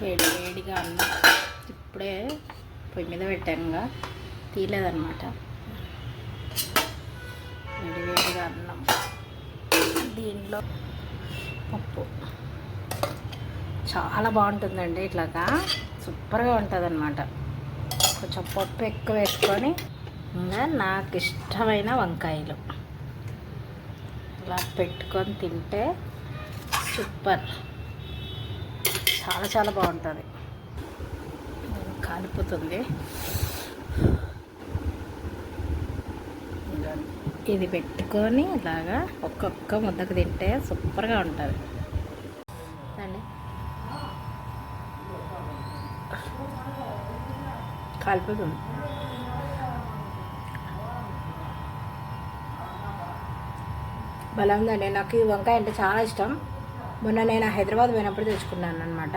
వేడి వేడిగా అన్నం ఇప్పుడే పొయ్యి మీద పెట్టానుగా తీయలేదన్నమాట. వేడి వేడిగా అన్నం, దీనిలో పప్పు చాలా బాగుంటుందండి. ఇట్లాగా సూపర్గా ఉంటుంది అన్నమాట. కొంచెం పప్పు ఎక్కువ వేసుకొని ఇంకా నాకు ఇష్టమైన వంకాయలు ఇలా పెట్టుకొని తింటే సూపర్, చాలా చాలా బాగుంటుంది. కాలిపోతుంది. ఇది పెట్టుకొని ఇలాగా ఒక్కొక్క ముద్దకు తింటే సూపర్గా ఉంటుంది అండి. కాలిపోతుంది. బలంగా నాకు ఈ వంకాయ అంటే చాలా ఇష్టం. మొన్న నేను హైదరాబాద్ పోయినప్పుడు తెచ్చుకున్నాను అనమాట.